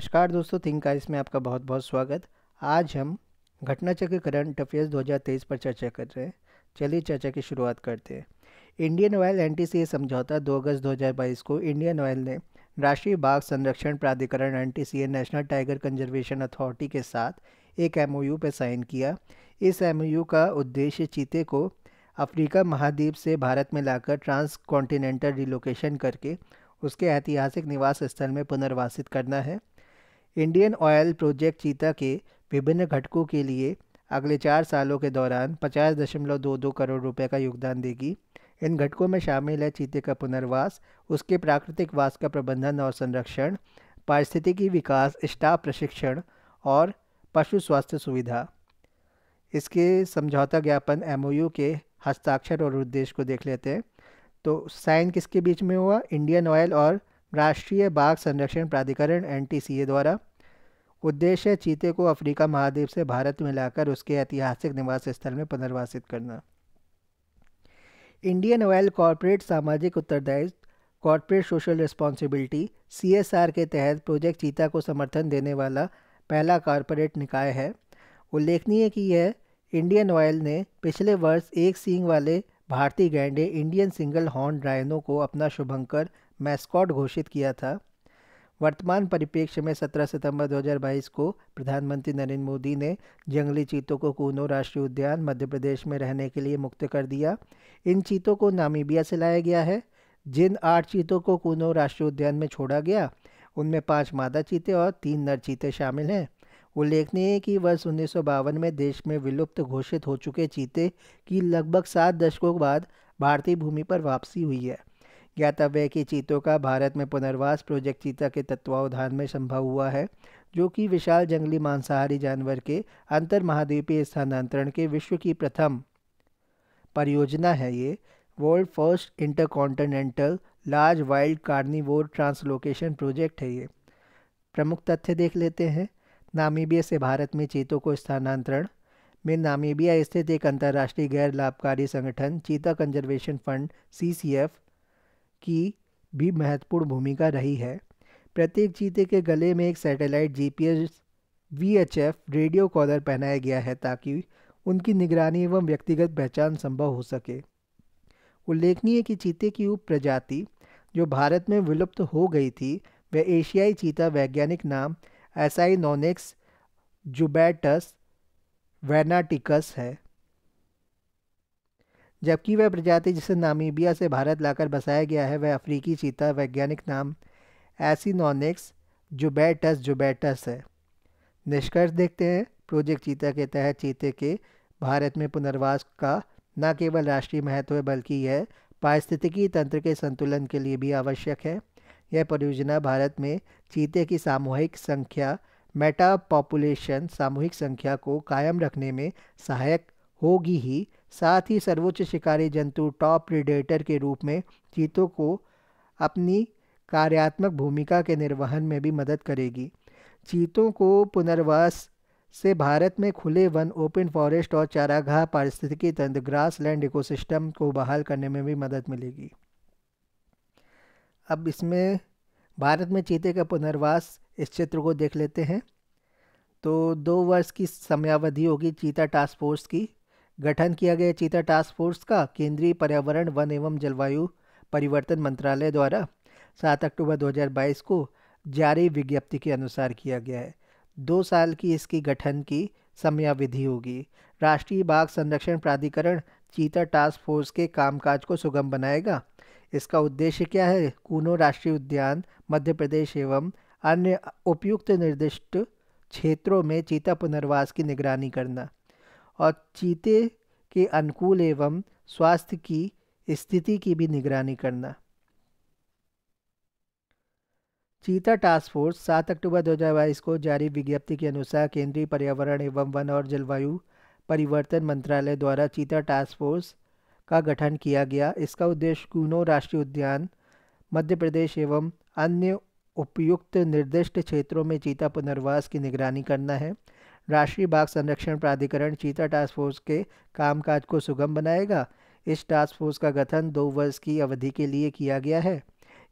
नमस्कार दोस्तों, think ice में आपका बहुत बहुत स्वागत। आज हम घटनाचक्र करंट अफेयर्स 2023 पर चर्चा कर रहे हैं। चलिए चर्चा की शुरुआत करते हैं। इंडियन ऑयल एनटीसीए समझौता 2 अगस्त 2022 को इंडियन ऑयल ने राष्ट्रीय बाघ संरक्षण प्राधिकरण NTCA national tiger conservation authority के साथ एक एमओयू पर साइन किया। इस एमओयू का उद्देश्य चीते को अफ्रीका महाद्वीप से भारत में लाकर ट्रांस कॉन्टिनेंटल रिलोकेशन करके उसके ऐतिहासिक निवास स्थल में पुनर्वासित करना है। इंडियन ऑयल प्रोजेक्ट चीता के विभिन्न घटकों के लिए अगले 4 सालों के दौरान 50.22 करोड़ रुपए का योगदान देगी। इन घटकों में शामिल है चीते का पुनर्वास, उसके प्राकृतिक वास का प्रबंधन और संरक्षण, पारिस्थितिकी विकास, स्टाफ प्रशिक्षण और पशु स्वास्थ्य सुविधा। इसके समझौता ज्ञापन एमओयू के हस्ताक्षर और उद्देश्य को देख लेते हैं। तो साइन किसके बीच में हुआ? इंडियन ऑयल और राष्ट्रीय बाघ संरक्षण प्राधिकरण एनटीसीए द्वारा। उद्देश्य है चीते को अफ्रीका महाद्वीप से भारत में लाकर उसके ऐतिहासिक निवास स्थल में पुनर्वासित करना। इंडियन ऑयल कॉरपोरेट सामाजिक उत्तरदायित्व कॉरपोरेट सोशल रिस्पॉन्सिबिलिटी सीएसआर के तहत प्रोजेक्ट चीता को समर्थन देने वाला पहला कॉरपोरेट निकाय है। उल्लेखनीय है कि यह इंडियन ऑयल ने पिछले वर्ष एक सींग वाले भारतीय गैंडे इंडियन सिंगल हॉर्न राइनो को अपना शुभंकर मैस्कॉट घोषित किया था। वर्तमान परिप्रेक्ष्य में 17 सितंबर 2022 को प्रधानमंत्री नरेंद्र मोदी ने जंगली चीतों को कूनो राष्ट्रीय उद्यान मध्य प्रदेश में रहने के लिए मुक्त कर दिया। इन चीतों को नामीबिया से लाया गया है। जिन 8 चीतों को कूनो राष्ट्रीय उद्यान में छोड़ा गया उनमें 5 मादा चीते और 3 नर चीते शामिल हैं। उल्लेखनीय है कि वर्ष 1952 में देश में विलुप्त घोषित हो चुके चीते की लगभग 7 दशकों बाद भारतीय भूमि पर वापसी हुई है। ज्ञातव्य है कि चीतों का भारत में पुनर्वास प्रोजेक्ट चीता के तत्वावधान में संभव हुआ है, जो कि विशाल जंगली मांसाहारी जानवर के अंतर महाद्वीपीय स्थानांतरण के विश्व की प्रथम परियोजना है। ये world first intercontinental large wild carnivore translocation project है। ये प्रमुख तथ्य देख लेते हैं। नामीबिया से भारत में चीतों को स्थानांतरण में नामीबिया स्थित एक अंतर्राष्ट्रीय गैर लाभकारी संगठन चीता कंजर्वेशन फंड सीसीएफ की भी महत्वपूर्ण भूमिका रही है। प्रत्येक चीते के गले में एक satellite GPS VHF radio collar पहनाया गया है ताकि उनकी निगरानी एवं व्यक्तिगत पहचान संभव हो सके। उल्लेखनीय है कि चीते की उप प्रजाति जो भारत में विलुप्त हो गई थी वह एशियाई चीता वैज्ञानिक नाम एसाइनोनिक्स जुबैटस वेनाटिकस है, जबकि वह प्रजाति जिसे नामीबिया से भारत लाकर बसाया गया है वह अफ्रीकी चीता वैज्ञानिक नाम एसिनोनिक्स जुबैटस जुबैटस है। निष्कर्ष देखते हैं। प्रोजेक्ट चीता के तहत चीते के भारत में पुनर्वास का न केवल राष्ट्रीय महत्व है बल्कि यह पारिस्थितिकी तंत्र के संतुलन के लिए भी आवश्यक है। यह परियोजना भारत में चीते की सामूहिक संख्या मेटा पॉपुलेशन सामूहिक संख्या को कायम रखने में सहायक होगी ही, साथ ही सर्वोच्च शिकारी जंतु टॉप प्रीडेटर के रूप में चीतों को अपनी कार्यात्मक भूमिका के निर्वहन में भी मदद करेगी। चीतों को पुनर्वास से भारत में खुले वन, ओपन फॉरेस्ट और चारागाह पारिस्थितिकी तंत्र ग्रास लैंड इकोसिस्टम को बहाल करने में भी मदद मिलेगी। अब इसमें भारत में चीते का पुनर्वास इस चित्र को देख लेते हैं। तो 2 वर्ष की समयावधि होगी चीता टास्क फोर्स की। गठन किया गया चीता टास्क फोर्स का केंद्रीय पर्यावरण वन एवं जलवायु परिवर्तन मंत्रालय द्वारा 7 अक्टूबर 2022 को जारी विज्ञप्ति के अनुसार किया गया है। 2 साल की इसकी गठन की समयावधि होगी। राष्ट्रीय बाघ संरक्षण प्राधिकरण चीता टास्क फोर्स के कामकाज को सुगम बनाएगा। इसका उद्देश्य क्या है? कूनो राष्ट्रीय उद्यान मध्य प्रदेश एवं अन्य उपयुक्त निर्दिष्ट क्षेत्रों में चीता पुनर्वास की निगरानी करना और चीते के अनुकूल एवं स्वास्थ्य की स्थिति की भी निगरानी करना। चीता टास्क फोर्स 7 अक्टूबर 2022 को जारी विज्ञप्ति के अनुसार केंद्रीय पर्यावरण एवं वन और जलवायु परिवर्तन मंत्रालय द्वारा चीता टास्क फोर्स का गठन किया गया। इसका उद्देश्य कूनो राष्ट्रीय उद्यान मध्य प्रदेश एवं अन्य उपयुक्त निर्दिष्ट क्षेत्रों में चीता पुनर्वास की निगरानी करना है। राष्ट्रीय बाघ संरक्षण प्राधिकरण चीता टास्क फोर्स के कामकाज को सुगम बनाएगा। इस टास्क फोर्स का गठन 2 वर्ष की अवधि के लिए किया गया है।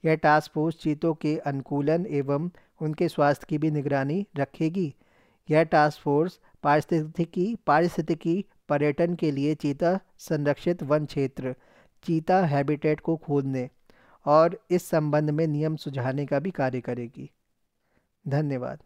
यह टास्क फोर्स चीतों के अनुकूलन एवं उनके स्वास्थ्य की भी निगरानी रखेगी। यह टास्क फोर्स पारिस्थितिकी पर्यटन के लिए चीता संरक्षित वन क्षेत्र चीता हैबिटेट को खोदने और इस संबंध में नियम सुझाने का भी कार्य करेगी। धन्यवाद।